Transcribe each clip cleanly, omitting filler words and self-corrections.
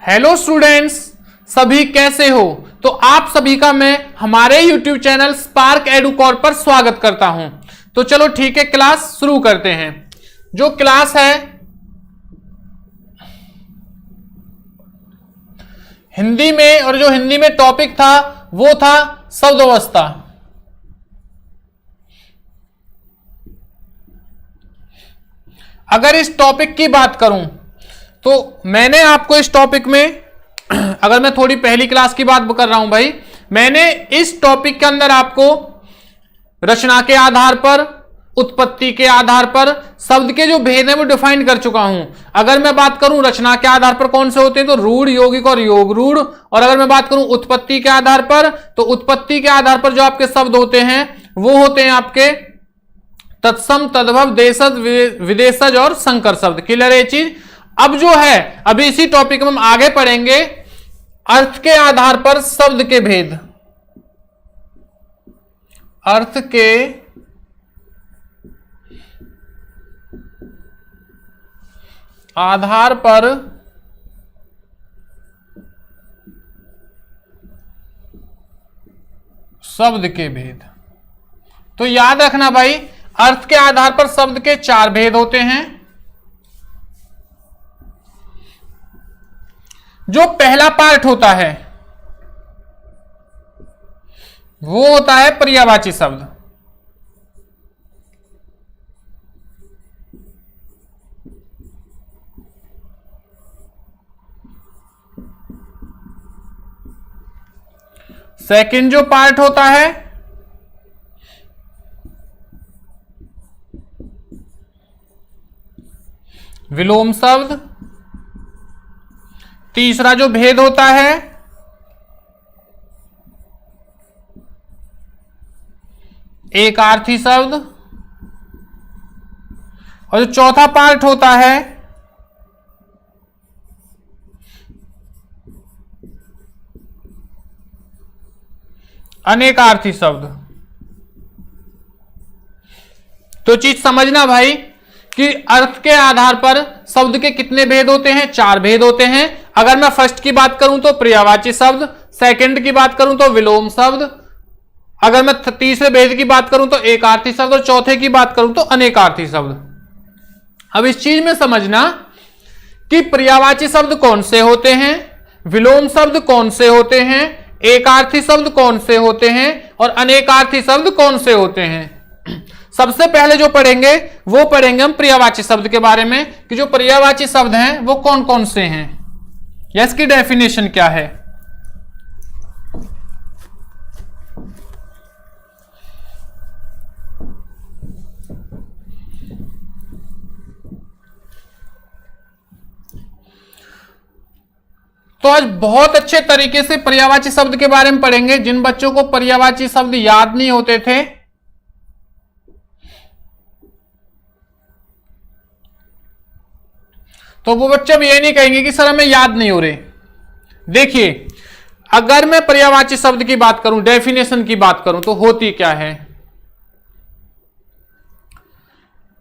Hello students, सभी कैसे हो। तो आप सभी का मैं हमारे YouTube चैनल स्पार्क एडुकॉर पर स्वागत करता हूं। तो चलो ठीक है, क्लास शुरू करते हैं। जो क्लास है हिंदी में, और जो हिंदी में टॉपिक था वो था शब्द अवस्था। अगर इस टॉपिक की बात करूं तो मैंने आपको इस टॉपिक में अगर मैं थोड़ी पहली क्लास की बात कर रहा हूं भाई, मैंने इस टॉपिक के अंदर आपको रचना के आधार पर, उत्पत्ति के आधार पर शब्द के जो भेद है वो डिफाइन कर चुका हूं। अगर मैं बात करूं रचना के आधार पर कौन से होते हैं तो रूढ़, यौगिक और योग रूढ़। और अगर मैं बात करूं उत्पत्ति के आधार पर तो उत्पत्ति के आधार पर जो आपके शब्द होते हैं वो होते हैं आपके तत्सम, तद्भव, देशज, विदेशज और संकर शब्द। क्लियर है ये चीज। अब जो है अभी इसी टॉपिक में हम आगे पढ़ेंगे अर्थ के आधार पर शब्द के भेद। अर्थ के आधार पर शब्द के भेद। तो याद रखना भाई, अर्थ के आधार पर शब्द के 4 भेद होते हैं। जो पहला पार्ट होता है वो होता है पर्यायवाची शब्द। सेकंड जो पार्ट होता है विलोम शब्द। तीसरा जो भेद होता है एकार्थी शब्द। और जो चौथा पार्ट होता है अनेकार्थी शब्द। तो चीज समझना भाई कि अर्थ के आधार पर शब्द के कितने भेद होते हैं, 4 भेद होते हैं। अगर मैं फर्स्ट की बात करूं तो पर्यायवाची शब्द, सेकंड की बात करूं तो विलोम शब्द, अगर मैं तीसरे भेद की बात करूं तो एकार्थी शब्द, और चौथे की बात करूं तो अनेकार्थी शब्द। अब इस चीज में समझना कि पर्यायवाची शब्द कौन से होते हैं, विलोम शब्द कौन से होते हैं, एकार्थी शब्द कौन से होते हैं और अनेकार्थी शब्द कौन से होते हैं। सबसे पहले जो पढ़ेंगे वो पढ़ेंगे हम पर्यायवाची शब्द के बारे में कि जो पर्यायवाची शब्द हैं वो कौन कौन से हैं या इसकी डेफिनेशन क्या है। तो आज बहुत अच्छे तरीके से पर्यायवाची शब्द के बारे में पढ़ेंगे। जिन बच्चों को पर्यायवाची शब्द याद नहीं होते थे तो वो बच्चे भी ये नहीं कहेंगे कि सर हमें याद नहीं हो रहे। देखिए, अगर मैं पर्यायवाची शब्द की बात करूं, डेफिनेशन की बात करूं तो होती क्या है।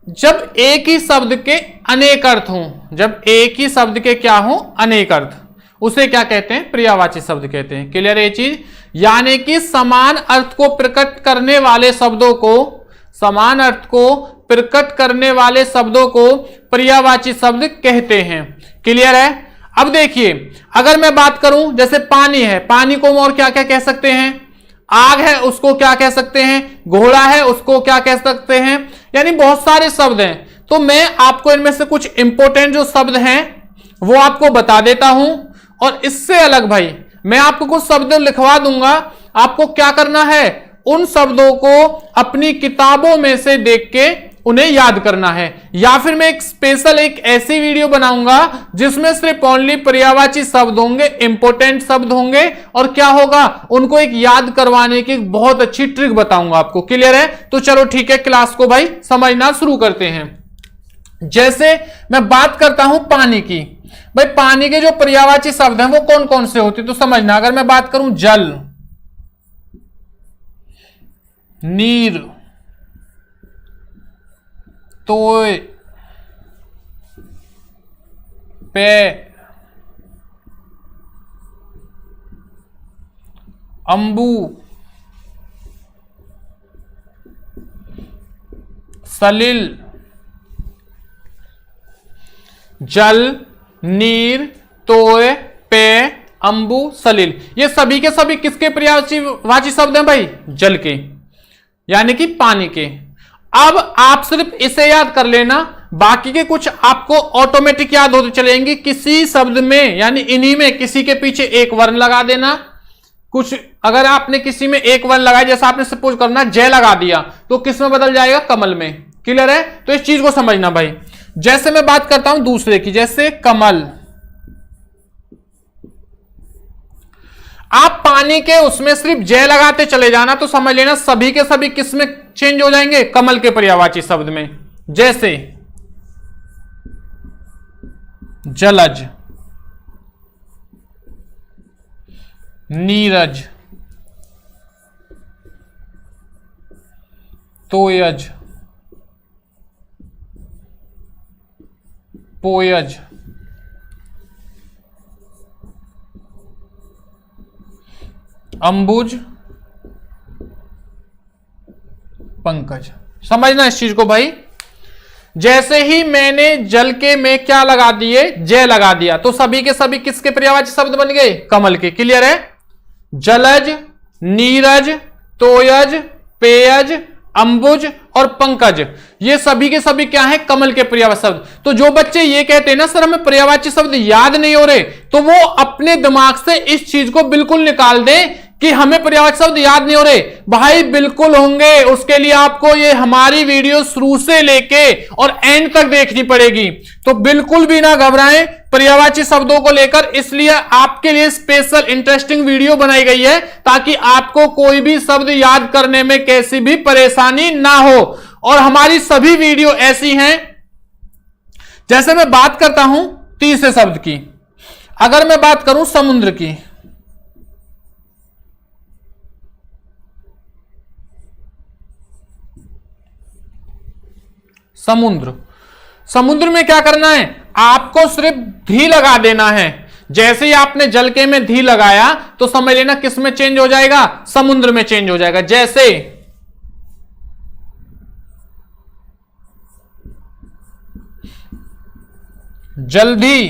जब एक ही शब्द के अनेक अर्थ हों, जब एक ही शब्द के क्या हों, अनेक अर्थ, उसे क्या कहते हैं, पर्यायवाची शब्द कहते हैं। क्लियर है ये चीज। यानी कि समान अर्थ को प्रकट करने वाले शब्दों को, समान अर्थ को प्रकट करने वाले शब्दों को पर्यायवाची शब्द कहते हैं। क्लियर है। अब देखिए, अगर मैं बात करूं जैसे पानी है, पानी को हम और क्या क्या कह सकते हैं, आग है उसको क्या कह सकते हैं, घोड़ा है उसको क्या कह सकते हैं, यानी बहुत सारे शब्द हैं। तो मैं आपको इनमें से कुछ इंपॉर्टेंट जो शब्द हैं वो आपको बता देता हूं। और इससे अलग भाई मैं आपको कुछ शब्द लिखवा दूंगा, आपको क्या करना है, उन शब्दों को अपनी किताबों में से देख के उन्हें याद करना है। या फिर मैं एक स्पेशल एक ऐसी वीडियो बनाऊंगा जिसमें सिर्फ ओनली पर्यायवाची शब्द होंगे, इंपॉर्टेंट शब्द होंगे, और क्या होगा, उनको एक याद करवाने की बहुत अच्छी ट्रिक बताऊंगा आपको। क्लियर है। तो चलो ठीक है, क्लास को भाई समझना शुरू करते हैं। जैसे मैं बात करता हूं पानी की, भाई पानी के जो पर्यायवाची शब्द हैं वो कौन कौन से होते हैं तो समझना। अगर मैं बात करूं जल, नीर, तोय, पे, अंबु, सलिल, जल, नीर, तोय, पेय, अंबु, सलिल, ये सभी के सभी किसके पर्यायवाची शब्द हैं भाई? जल के, यानी कि पानी के। अब आप सिर्फ इसे याद कर लेना, बाकी के कुछ आपको ऑटोमेटिक याद होते चलेंगे। किसी शब्द में यानी इन्हीं में किसी के पीछे एक वर्ण लगा देना। कुछ अगर आपने किसी में एक वर्ण लगाया, जैसा आपने सपोज करना जय लगा दिया, तो किस में बदल जाएगा? कमल में। क्लियर है? तो इस चीज को समझना भाई। जैसे मैं बात करता हूं दूसरे की, जैसे कमल, आप पानी के उसमें सिर्फ जय लगाते चले जाना तो समझ लेना सभी के सभी किस में चेंज हो जाएंगे? कमल के पर्यायवाची शब्द में। जैसे जलज, नीरज, तोयज, पोयज, अंबुज, पंकज। समझना इस चीज को भाई। जैसे ही मैंने जल के में क्या लगा दिए? जय लगा दिया, तो सभी के सभी किसके पर्यायवाची शब्द बन गए? कमल के। क्लियर है? जलज, नीरज, तोयज, पेयज, अंबुज और पंकज, ये सभी के सभी क्या है? कमल के पर्यायवाची शब्द। तो जो बच्चे ये कहते हैं ना सर हमें पर्यायवाची शब्द याद नहीं हो रहे, तो वो अपने दिमाग से इस चीज को बिल्कुल निकाल दें कि हमें पर्यायवाची शब्द याद नहीं हो रहे। भाई बिल्कुल होंगे, उसके लिए आपको ये हमारी वीडियो शुरू से लेके और एंड तक देखनी पड़ेगी। तो बिल्कुल भी ना घबराएं पर्यायवाची शब्दों को लेकर, इसलिए आपके लिए स्पेशल इंटरेस्टिंग वीडियो बनाई गई है ताकि आपको कोई भी शब्द याद करने में कैसी भी परेशानी ना हो। और हमारी सभी वीडियो ऐसी हैं, जैसे मैं बात करता हूं तीसरे शब्द की, अगर मैं बात करूं समुद्र की, समुद्र, समुद्र में क्या करना है? आपको सिर्फ धी लगा देना है। जैसे ही आपने जल के में धी लगाया तो समझ लेना किस में चेंज हो जाएगा? समुद्र में चेंज हो जाएगा। जैसे जल्दी,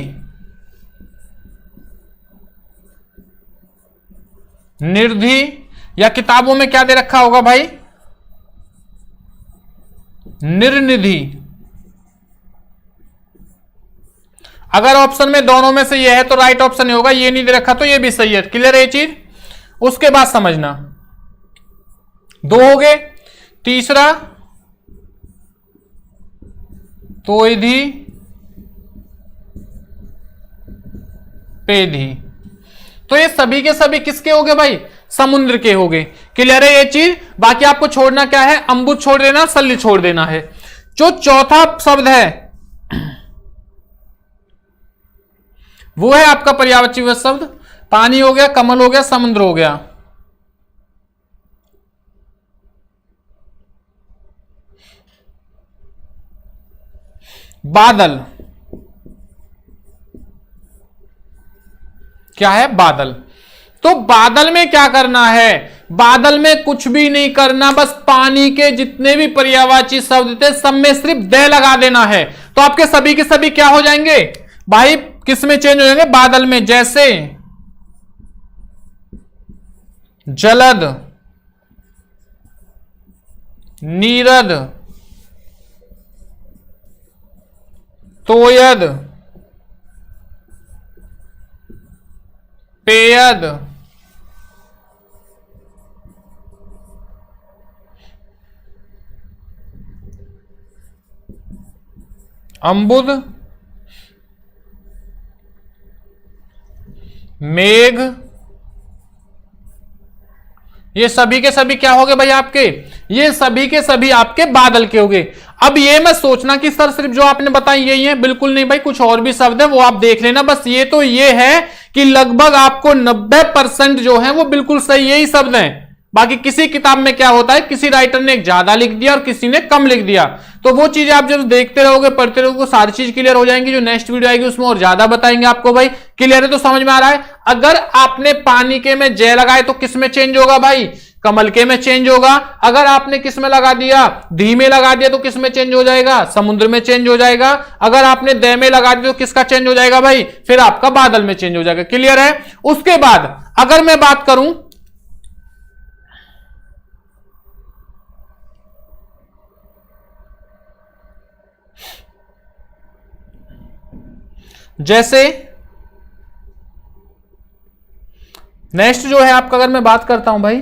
निर्धि, या किताबों में क्या दे रखा होगा भाई? निर्निधि। अगर ऑप्शन में दोनों में से ये है तो राइट ऑप्शन ही होगा, ये नहीं दे रखा तो ये भी सही है। क्लियर है ये चीज? उसके बाद समझना, दो हो गए। तीसरा तोयधि, पेधी, तो ये सभी के सभी किसके हो गए भाई? समुद्र के हो गए। क्लियर है ये चीज? बाकी आपको छोड़ना क्या है? अंबुज छोड़ देना, सल्ली छोड़ देना है। जो चौथा शब्द है वो है आपका पर्यायवाची शब्द। पानी हो गया, कमल हो गया, समुद्र हो गया। बादल, क्या है? बादल। तो बादल में क्या करना है? बादल में कुछ भी नहीं करना, बस पानी के जितने भी पर्यायवाची शब्द थे सब में सिर्फ दे लगा देना है, तो आपके सभी के सभी क्या हो जाएंगे भाई? किस में चेंज हो जाएंगे? बादल में। जैसे जलद, नीरद, तोयद, पेयद, अंबुद, मेघ, ये सभी के सभी क्या हो गए भाई आपके? ये सभी के सभी आपके बादल के हो गए। अब ये मत सोचना कि सर सिर्फ जो आपने बताई यही है, बिल्कुल नहीं भाई, कुछ और भी शब्द है वो आप देख लेना। बस ये तो ये है कि लगभग आपको 90% जो है वो बिल्कुल सही यही शब्द हैं। बाकी किसी किताब में क्या होता है, किसी राइटर ने एक ज्यादा लिख दिया और किसी ने कम लिख दिया, तो वो चीजें आप जब देखते रहोगे, पढ़ते रहोगे, सारी चीज क्लियर हो जाएंगी। जो नेक्स्ट वीडियो आएगी उसमें और ज्यादा बताएंगे आपको भाई। क्लियर है? तो समझ में आ रहा है। अगर आपने पानी के में जय लगाए तो किस में चेंज होगा भाई? कमल के में चेंज होगा। अगर आपने किस में लगा दिया, धी में लगा दिया, तो किस में चेंज हो जाएगा? समुद्र में चेंज हो जाएगा। अगर आपने दे में लगा दिया तो किसका चेंज हो जाएगा भाई? फिर आपका बादल में चेंज हो जाएगा। क्लियर है? उसके बाद अगर मैं बात करूं, जैसे नेक्स्ट जो है आपका, अगर मैं बात करता हूं भाई,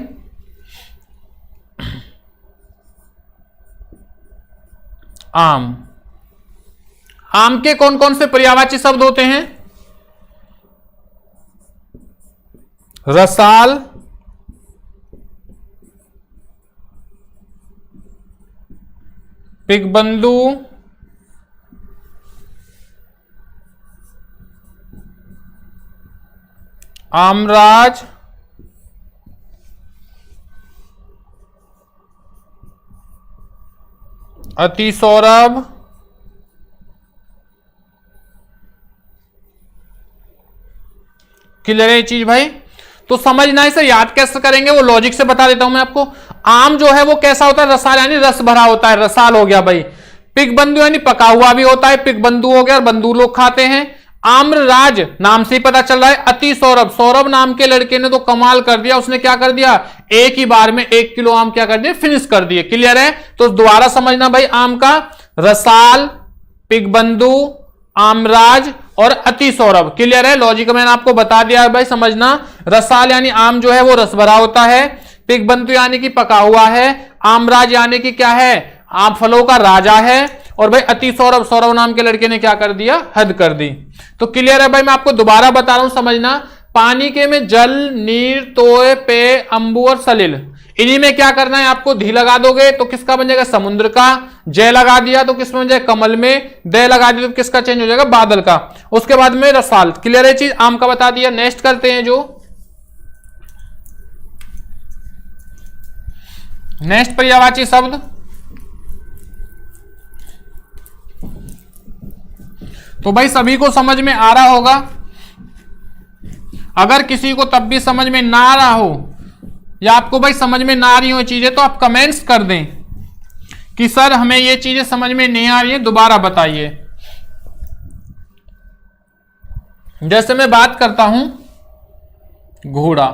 आम। आम के कौन कौन से पर्यायवाची शब्द होते हैं? रसाल, पिगबंधु, आमराज, अतिसौरभ, क्लियर है ये चीज भाई? तो समझना, इसे याद कैसे करेंगे वो लॉजिक से बता देता हूं मैं आपको। आम जो है वो कैसा होता है? रसाल यानी रस भरा होता है, रसाल हो गया भाई। पिगबंधु यानी पका हुआ भी होता है, पिगबंधु हो गया, और बंधु लोग खाते हैं। आम्रराज नाम से ही पता चल रहा है। अति सौरभ, सौरभ नाम के लड़के ने तो कमाल कर दिया, उसने क्या कर दिया? एक ही बार में 1 किलो आम क्या कर दिया? फिनिश कर दिए। क्लियर है? तो दोबारा समझना भाई, आम का रसाल, पिगबंधु, आमराज और अति सौरभ। क्लियर है? लॉजिक मैंने आपको बता दिया है भाई, समझना। रसाल यानी आम जो है वो रस भरा होता है, पिगबंधु यानी कि पका हुआ है, आमराज यानी कि क्या है? आम फलों का राजा है, और भाई अति सौरभ, सौरभ नाम के लड़के ने क्या कर दिया? हद कर दी। तो क्लियर है भाई? मैं आपको दोबारा बता रहा हूं, समझना। पानी के में जल, नीर, तोय, पेय, अंबु और सलिल, इन्हीं में क्या करना है आपको? धी लगा दोगे तो किसका बन जाएगा? समुद्र का। जय लगा दिया तो किसमें बन जाएगा? कमल में। दे लगा दिया तो किसका चेंज हो जाएगा? बादल का। उसके बाद में रसाल। क्लियर है चीज? आम का बता दिया। नेक्स्ट करते हैं, जो नेक्स्ट पर्यायवाची शब्द, तो भाई सभी को समझ में आ रहा होगा। अगर किसी को तब भी समझ में ना आ रहा हो, या आपको भाई समझ में ना आ रही हो चीजें, तो आप कमेंट्स कर दें कि सर हमें ये चीजें समझ में नहीं आ रही है, दोबारा बताइए। जैसे मैं बात करता हूं घोड़ा,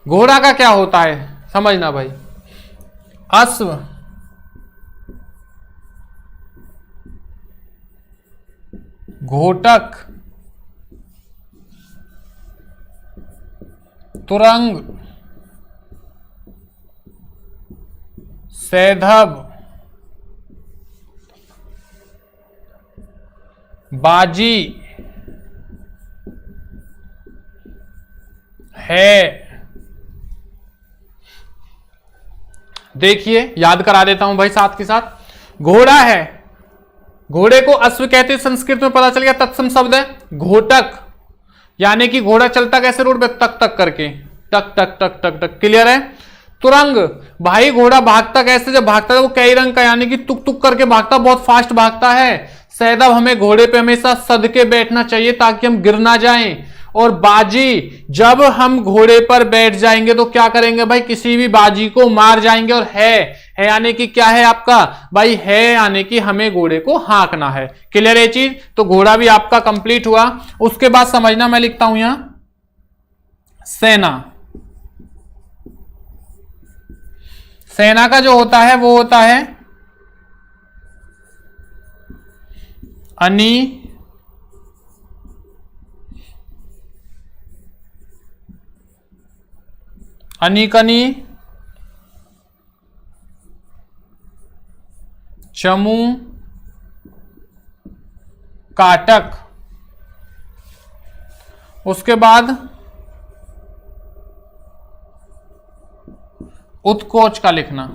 घोड़ा का क्या होता है समझना भाई। अश्व, घोटक, तुरंग, सैधव, बाजी है। देखिए याद करा देता हूं भाई साथ के साथ। घोड़ा है, घोड़े को अश्व कहते हैं, संस्कृत में पता चल गया, तत्सम शब्द है। घोटक यानी कि घोड़ा चलता कैसे रोड पे? तक तक करके, टक टक टक टक टक। क्लियर है? तुरंग, भाई घोड़ा भागता कैसे? जब भागता है वो कई रंग का, यानी कि तुक तुक करके भागता, बहुत फास्ट भागता है। सैदब, हमें घोड़े पे हमेशा सद के बैठना चाहिए ताकि हम गिर ना जाएं। और बाजी, जब हम घोड़े पर बैठ जाएंगे तो क्या करेंगे भाई? किसी भी बाजी को मार जाएंगे। और है यानी कि क्या है आपका भाई? है यानी कि हमें घोड़े को हाँकना है। क्लियर है चीज? तो घोड़ा भी आपका कंप्लीट हुआ। उसके बाद समझना, मैं लिखता हूं यहां सेना। सेना का जो होता है वो होता है अनि, अनिकनी, चमू, काटक। उसके बाद उत्कोच का लिखना।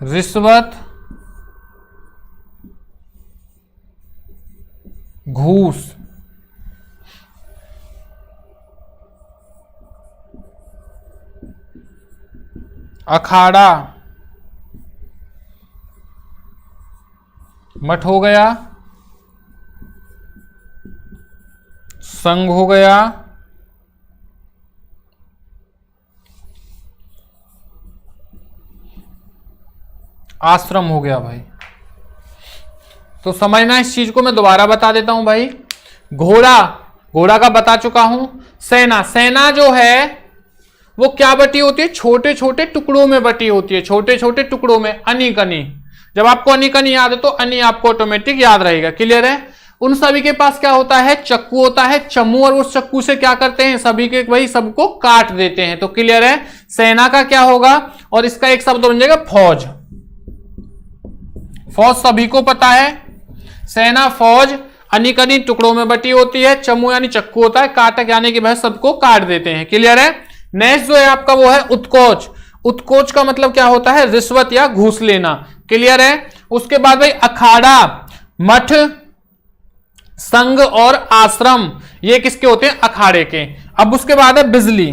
रिश्वत, घूस, अखाड़ा, मठ हो गया, संघ हो गया, आश्रम हो गया भाई। तो समझना इस चीज को, मैं दोबारा बता देता हूं भाई। घोड़ा, घोड़ा का बता चुका हूं। सेना, सेना जो है वो क्या बटी होती है, छोटे छोटे टुकड़ों में बटी होती है, छोटे छोटे टुकड़ों में, अनी कनी। जब आपको अनी कनी याद है तो अनी आपको ऑटोमेटिक याद रहेगा। क्लियर है। उन सभी के पास क्या होता है, चक्कू होता है, चम्मू, और उस चक्कू से क्या करते हैं, सभी के वही सबको काट देते हैं। तो क्लियर है, सेना का क्या होगा, और इसका एक शब्द बन जाएगा फौज। फौज सभी को पता है, सेना फौज अनेक अनेक टुकड़ों में बटी होती है, चम्मू यानी चक्कू होता है, काटक यानी कि भाई सबको काट देते हैं। क्लियर है। नेक्स्ट जो है आपका वो है उत्कोच। उत्कोच का मतलब क्या होता है, रिश्वत या घूस लेना। क्लियर है। उसके बाद भाई अखाड़ा, मठ, संघ और आश्रम, ये किसके होते हैं, अखाड़े के। अब उसके बाद है बिजली।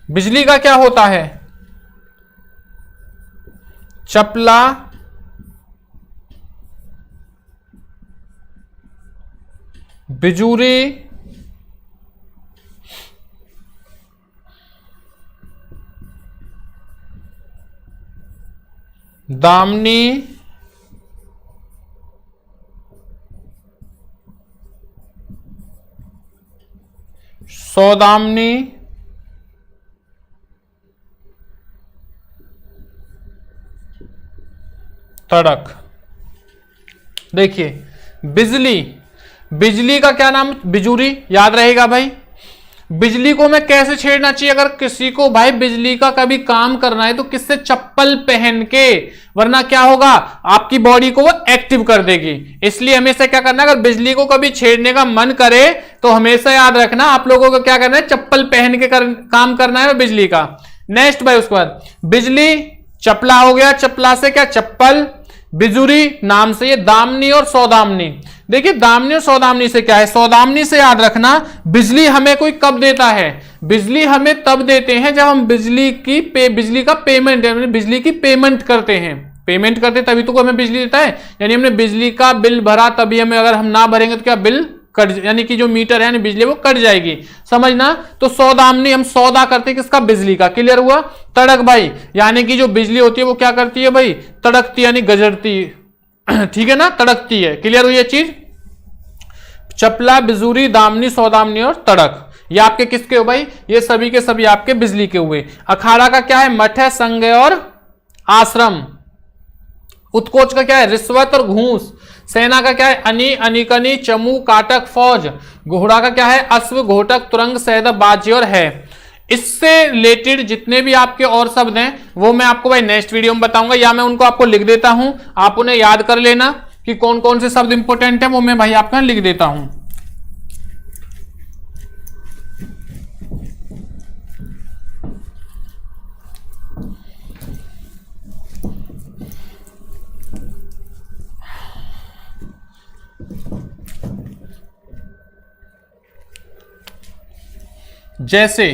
बिजली का क्या होता है, चपला, बिजूरी, दामनी, सौदामनी, तड़क। देखिए बिजली, बिजली का क्या नाम, बिजूरी, याद रहेगा भाई। बिजली को मैं कैसे छेड़ना चाहिए, अगर किसी को भाई बिजली का कभी काम करना है तो किससे, चप्पल पहन के, वरना क्या होगा, आपकी बॉडी को वो एक्टिव कर देगी। इसलिए हमेशा क्या करना है, अगर बिजली को कभी छेड़ने का मन करे तो हमेशा याद रखना आप लोगों को क्या करना है, चप्पल पहन के काम करना है बिजली का। नेक्स्ट भाई उसके बाद बिजली, चपला हो गया, चपला से क्या, चप्पल, बिजुरी नाम से ये, दामनी और सौदामनी। देखिए दामनी और सौदामनी से क्या है, सौदामनी से याद रखना बिजली हमें कोई कब देता है, बिजली हमें तब देते हैं जब हम बिजली का पेमेंट, बिजली की पेमेंट करते हैं, पेमेंट करते तभी तो हमें बिजली देता है। यानी हमने बिजली का बिल भरा तभी हमें, अगर हम ना भरेंगे तो क्या बिल कट, यानी कि जो मीटर है यानी बिजली वो कट जाएगी, समझना। तो सौदामनी, हम सौदा करते हैं किसका, बिजली का। क्लियर हुआ। तड़क भाई, यानी कि जो बिजली होती है वो क्या करती है भाई, तड़कती यानी गजरती, ठीक है ना, तड़कती है। क्लियर हुई ये चीज। चपला, बिजूरी, दामनी, सौदामनी और तड़क, ये आपके किसके हो भाई, ये सभी के सभी आपके बिजली के हुए। अखाड़ा का क्या है, मठ है, संघ और आश्रम। उत्कोच का क्या है, रिश्वत और घूस। सेना का क्या है, अनी, अनिकनी, चमू, काटक, फौज। घोड़ा का क्या है, अश्व, घोटक, तुरंग, सैद, बाजी और है। इससे रिलेटेड जितने भी आपके और शब्द हैं वो मैं आपको भाई नेक्स्ट वीडियो में बताऊंगा, या मैं उनको आपको लिख देता हूं, आप उन्हें याद कर लेना कि कौन कौन से शब्द इंपॉर्टेंट है, वो मैं भाई आपका लिख देता हूं। जैसे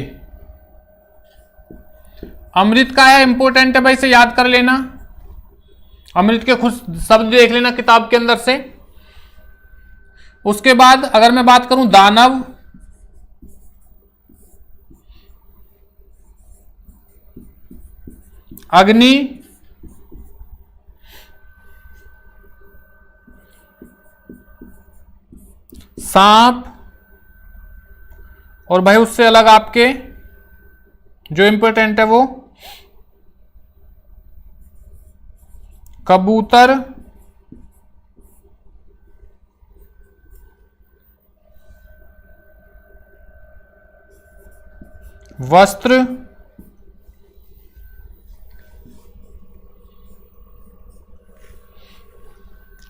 अमृत का है, इंपॉर्टेंट है भाई, से याद कर लेना। अमृत के खुद शब्द देख लेना किताब के अंदर से। उसके बाद अगर मैं बात करूं दानव, अग्नि, सांप, और भाई उससे अलग आपके जो इंपॉर्टेंट है वो कबूतर, वस्त्र,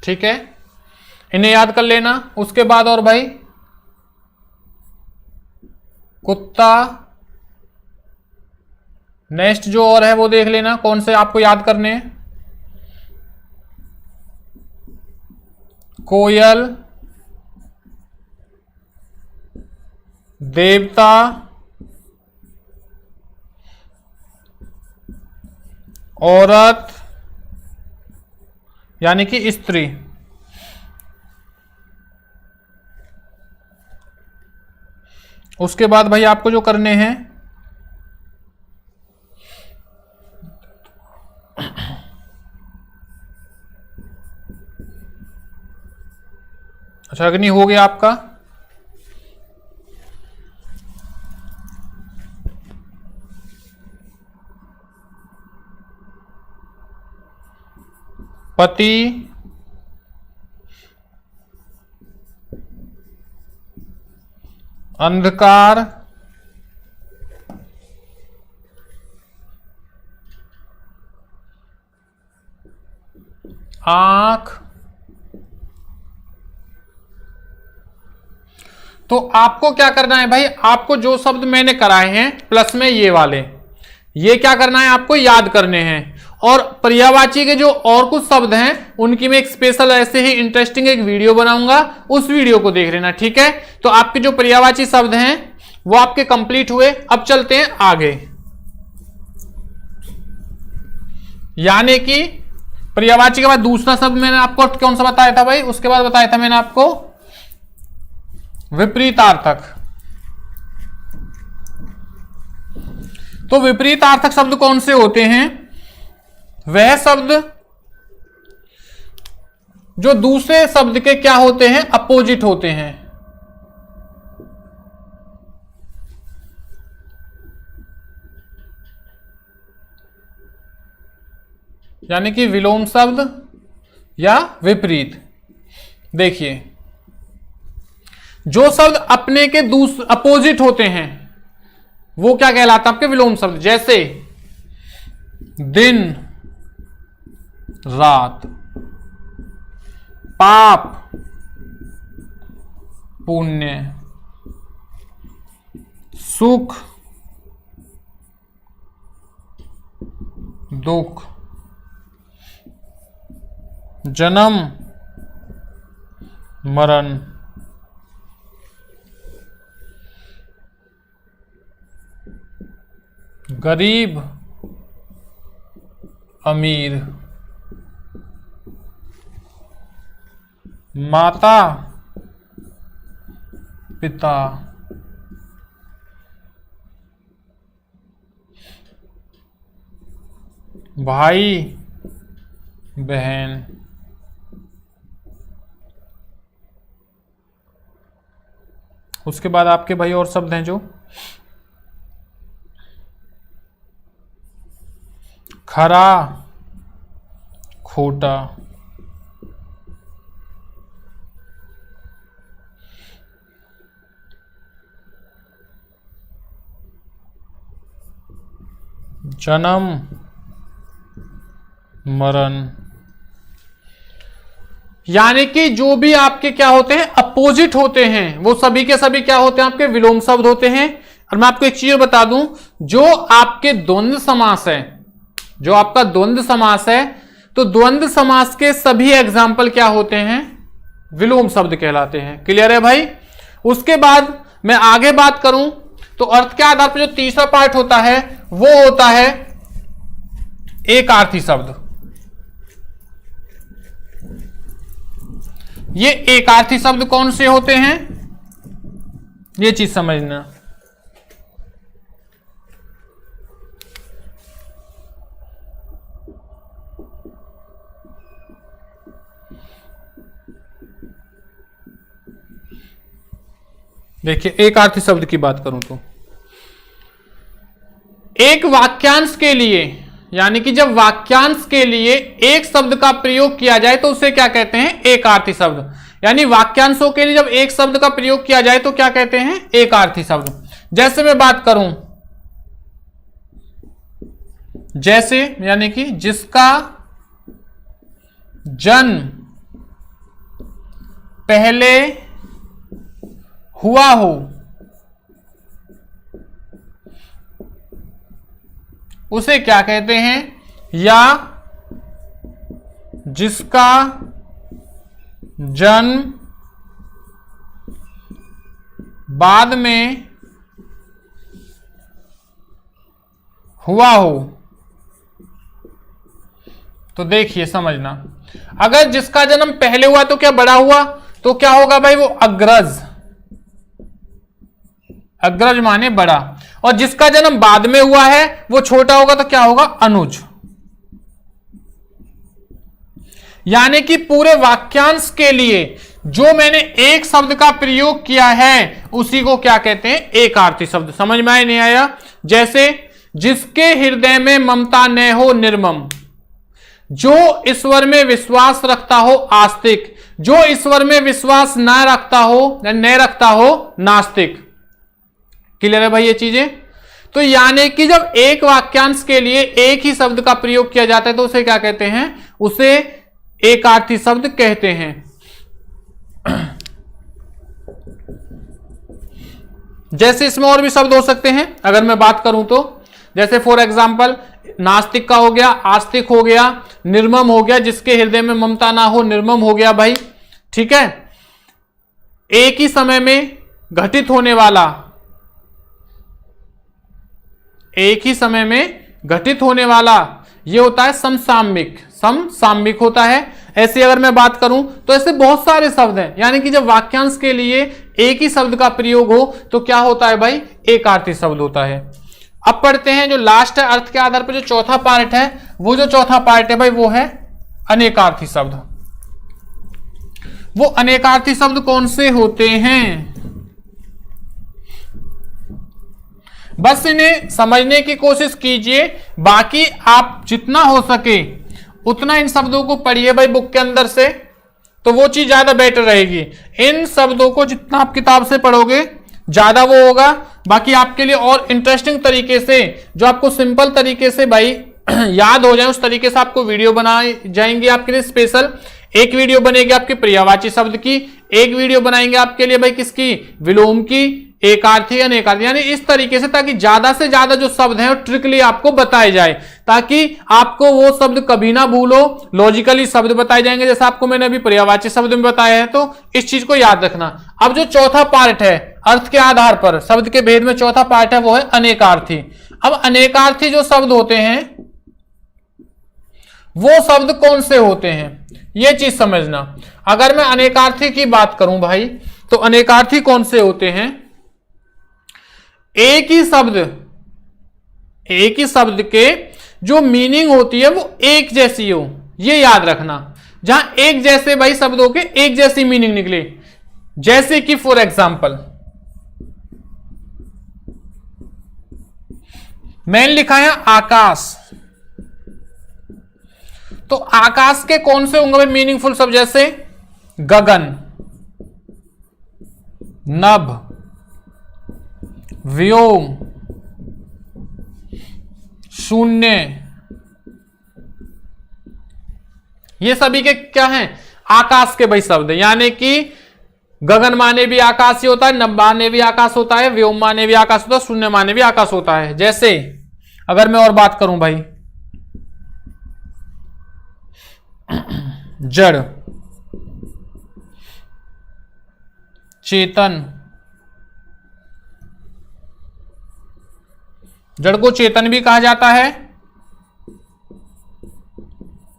ठीक है, इन्हें याद कर लेना। उसके बाद और भाई कुत्ता, नेक्स्ट जो और है वो देख लेना कौन से आपको याद करने हैं। कोयल, देवता, औरत यानी कि स्त्री। उसके बाद भाई आपको जो करने हैं, अच्छा अग्नि हो गया आपका। पति, अंधकार, आंख। तो आपको क्या करना है भाई, आपको जो शब्द मैंने कराए हैं प्लस में ये वाले, ये क्या करना है, आपको याद करने हैं। और पर्यायवाची के जो और कुछ शब्द हैं उनकी मैं एक स्पेशल ऐसे ही इंटरेस्टिंग एक वीडियो बनाऊंगा, उस वीडियो को देख लेना, ठीक है। तो आपके जो पर्यायवाची शब्द हैं वो आपके कंप्लीट हुए। अब चलते हैं आगे, यानी कि पर्यायवाची के बाद दूसरा शब्द मैंने आपको कौन सा बताया था भाई, उसके बाद बताया था मैंने आपको विपरीतार्थक। तो विपरीतार्थक शब्द कौन से होते हैं, वह शब्द जो दूसरे शब्द के क्या होते हैं, अपोजिट होते हैं। यानी कि विलोम शब्द या विपरीत। देखिए, जो शब्द अपने के अपोजिट होते हैं वो क्या कहलाता है, आपके विलोम शब्द। जैसे दिन, रात, पाप, पुण्य, सुख, दुख, जन्म, मरण, गरीब, अमीर, माता, पिता, भाई, बहन, उसके बाद आपके भाई और शब्द हैं जो खरा, खोटा, जन्म, मरण। यानी कि जो भी आपके क्या होते हैं, अपोजिट होते हैं, वो सभी के सभी क्या होते हैं, आपके विलोम शब्द होते हैं। और मैं आपको एक चीज बता दूं, जो आपके द्वंद्व समास है, जो आपका द्वंद्व समास है, तो द्वंद्व समास के सभी एग्जाम्पल क्या होते हैं, विलोम शब्द कहलाते हैं। क्लियर है भाई। उसके बाद मैं आगे बात करूं तो अर्थ के आधार पर जो तीसरा पार्ट होता है वो होता है एकार्थी शब्द। ये एकार्थी शब्द कौन से होते हैं, ये चीज समझना। देखिए, एकार्थी शब्द की बात करूं तो एक वाक्यांश के लिए, यानी कि जब वाक्यांश के लिए एक शब्द का प्रयोग किया जाए तो उसे क्या कहते हैं, एकार्थी शब्द। यानी वाक्यांशों के लिए जब एक शब्द का प्रयोग किया जाए तो क्या कहते हैं, एकार्थी शब्द। जैसे मैं बात करूं, जैसे यानी कि जिसका जन्म पहले हुआ हो, उसे क्या कहते हैं, या जिसका जन्म बाद में हुआ हो, तो देखिए समझना, अगर जिसका जन्म पहले हुआ तो क्या बड़ा हुआ, तो क्या होगा भाई, वो अग्रज। अग्रज माने बड़ा। और जिसका जन्म बाद में हुआ है वो छोटा होगा, तो क्या होगा, अनुज। यानी कि पूरे वाक्यांश के लिए जो मैंने एक शब्द का प्रयोग किया है उसी को क्या कहते हैं, एकार्थी शब्द। समझ में आया नहीं आया? जैसे जिसके हृदय में ममता न हो निर्मम, जो ईश्वर में विश्वास रखता हो आस्तिक, जो ईश्वर में विश्वास न रखता हो नास्तिक। क्लियर है भाई ये चीजें? तो यानी कि जब एक वाक्यांश के लिए एक ही शब्द का प्रयोग किया जाता है तो उसे क्या कहते हैं, उसे एकार्थी शब्द कहते हैं। जैसे इसमें और भी शब्द हो सकते हैं अगर मैं बात करूं तो, जैसे फॉर एग्जाम्पल नास्तिक का हो गया, आस्तिक हो गया, निर्मम हो गया, जिसके हृदय में ममता ना हो निर्मम हो गया भाई। ठीक है, एक ही समय में घटित होने वाला, एक ही समय में घटित होने वाला ये होता है समसामयिक, समसामयिक होता है। ऐसे अगर मैं बात करूं तो ऐसे बहुत सारे शब्द हैं, यानी कि जब वाक्यांश के लिए एक ही शब्द का प्रयोग हो तो क्या होता है भाई, एकार्थी शब्द होता है। अब पढ़ते हैं जो लास्ट है, अर्थ के आधार पर जो चौथा पार्ट है, वो जो चौथा पार्ट है भाई वो है अनेकार्थी शब्द। वो अनेकार्थी शब्द कौन से होते हैं, बस इन्हें समझने की कोशिश कीजिए, बाकी आप जितना हो सके उतना इन शब्दों को पढ़िए भाई बुक के अंदर से, तो वो चीज ज्यादा बेटर रहेगी। इन शब्दों को जितना आप किताब से पढ़ोगे ज्यादा वो होगा। बाकी आपके लिए और इंटरेस्टिंग तरीके से, जो आपको सिंपल तरीके से भाई याद हो जाए, उस तरीके से आपको वीडियो बनाए जाएंगे आपके लिए स्पेशल। एक वीडियो बनेगी आपके पर्यायवाची शब्द की, एक वीडियो बनाएंगे आपके लिए भाई किसकी, विलोम की, एकार्थी, अनेकार्थी, यानी इस तरीके से, ताकि ज्यादा से ज्यादा जो शब्द हैं वो ट्रिकली आपको बताए जाए, ताकि आपको वो शब्द कभी ना भूलो। लॉजिकली शब्द बताए जाएंगे, जैसे आपको मैंने अभी पर्यायवाची शब्द में बताया है, तो इस चीज को याद रखना। अब जो चौथा पार्ट है अर्थ के आधार पर शब्द के भेद में, चौथा पार्ट है वो है अनेकार्थी। अब अनेकार्थी जो शब्द होते हैं वो शब्द कौन से होते हैं, ये चीज समझना। अगर मैं अनेकार्थी की बात करूं भाई, तो अनेकार्थी कौन से होते हैं, एक ही शब्द के जो मीनिंग होती है वो एक जैसी हो, ये याद रखना। जहां एक जैसे भाई शब्दों के एक जैसी मीनिंग निकले, जैसे कि फॉर एग्जाम्पल मैंने लिखा है आकाश, तो आकाश के कौन से होंगे भाई मीनिंगफुल शब्द, जैसे गगन, नभ, व्योम, शून्य, ये सभी के क्या हैं, आकाश के भाई शब्द। यानी कि गगन माने भी आकाश ही होता है, नभ माने भी आकाश होता है, व्योम माने भी आकाश होता है, शून्य माने भी आकाश होता है। जैसे अगर मैं और बात करूं भाई, जड़, चेतन, जड़ को चेतन भी कहा जाता है,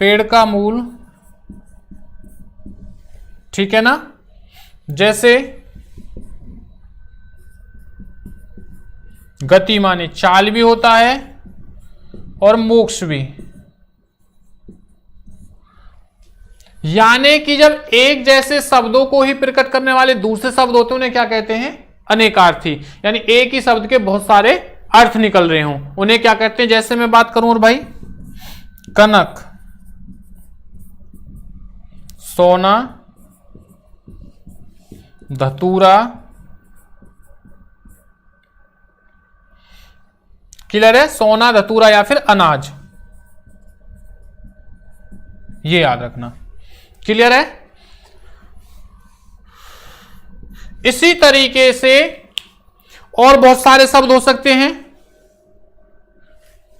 पेड़ का मूल, ठीक है ना। जैसे गति माने चाल भी होता है और मोक्ष भी। यानी कि जब एक जैसे शब्दों को ही प्रकट करने वाले दूसरे शब्द होते हैं उन्हें क्या कहते हैं, अनेकार्थी। यानी एक ही शब्द के बहुत सारे अर्थ निकल रहे हों, उन्हें क्या कहते हैं। जैसे मैं बात करूं और भाई, कनक, सोना, धतूरा, क्लियर है, सोना, धतूरा या फिर अनाज, ये याद रखना। क्लियर है। इसी तरीके से और बहुत सारे शब्द हो सकते हैं,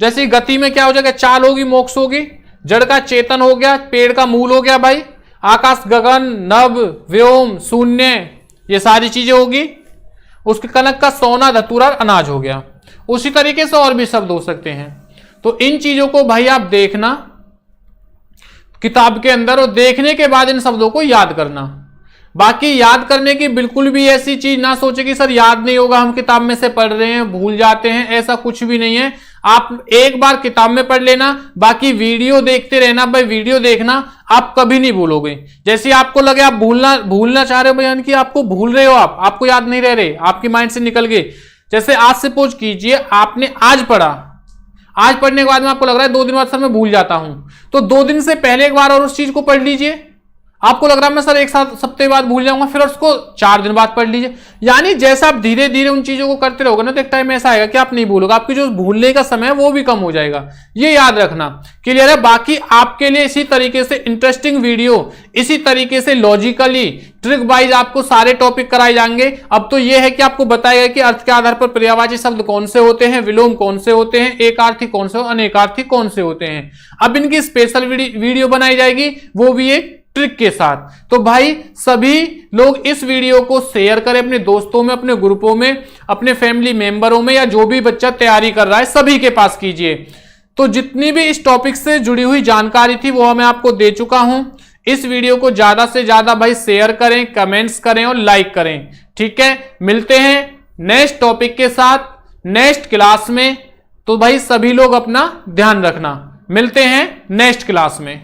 जैसे गति में क्या हो जाएगा, चाल होगी, मोक्ष होगी, जड़ का चेतन हो गया, पेड़ का मूल हो गया भाई, आकाश गगन, नभ, व्योम, शून्य, ये सारी चीजें होगी। उसके कनक का सोना, धतूरा, अनाज हो गया। उसी तरीके से और भी शब्द हो सकते हैं। तो इन चीजों को भाई आप देखना किताब के अंदर, और देखने के बाद इन शब्दों को याद करना। बाकी याद करने की बिल्कुल भी ऐसी चीज ना सोचे कि सर याद नहीं होगा, हम किताब में से पढ़ रहे हैं भूल जाते हैं, ऐसा कुछ भी नहीं है। आप एक बार किताब में पढ़ लेना, बाकी वीडियो देखते रहना। भाई वीडियो देखना, आप कभी नहीं भूलोगे। जैसे आपको लगे आप भूलना चाह रहे हो, यानी कि आपको भूल रहे हो, आपको याद नहीं रह रहे, आपकी माइंड से निकल गए। जैसे आज सपोज कीजिए आपने आज पढ़ा, आज पढ़ने के बाद में आपको लग रहा है 2 दिन बाद सर मैं भूल जाता हूं, तो 2 दिन से पहले एक बार और उस चीज को पढ़ लीजिए। आपको लग रहा है मैं सर एक सप्ताह बाद भूल जाऊंगा, फिर उसको 4 दिन बाद पढ़ लीजिए। यानी जैसा आप धीरे धीरे उन चीजों को करते रहोगे ना, तो एक टाइम ऐसा आएगा कि आप नहीं भूलोगे, आपकी जो भूलने का समय है वो भी कम हो जाएगा। ये याद रखना। क्लियर है? बाकी आपके लिए इसी तरीके से इंटरेस्टिंग वीडियो, इसी तरीके से लॉजिकली ट्रिक वाइज आपको सारे टॉपिक कराए जाएंगे। अब तो यह है कि आपको बताएगा कि अर्थ के आधार पर पर्यायवाची शब्द कौन से होते हैं, विलोम कौन से होते हैं, एकार्थी कौन से, अनेकार्थी कौन से होते हैं। अब इनकी स्पेशल वीडियो बनाई जाएगी, वो भी एक ट्रिक के साथ। तो भाई सभी लोग इस वीडियो को शेयर करें अपने दोस्तों में, अपने ग्रुपों में, अपने फैमिली मेंबरों में, या जो भी बच्चा तैयारी कर रहा है सभी के पास कीजिए। तो जितनी भी इस टॉपिक से जुड़ी हुई जानकारी थी वो मैं आपको दे चुका हूं। इस वीडियो को ज्यादा से ज्यादा भाई शेयर करें, कमेंट्स करें और लाइक करें। ठीक है, मिलते हैं नेक्स्ट टॉपिक के साथ नेक्स्ट क्लास में। तो भाई सभी लोग अपना ध्यान रखना, मिलते हैं नेक्स्ट क्लास में।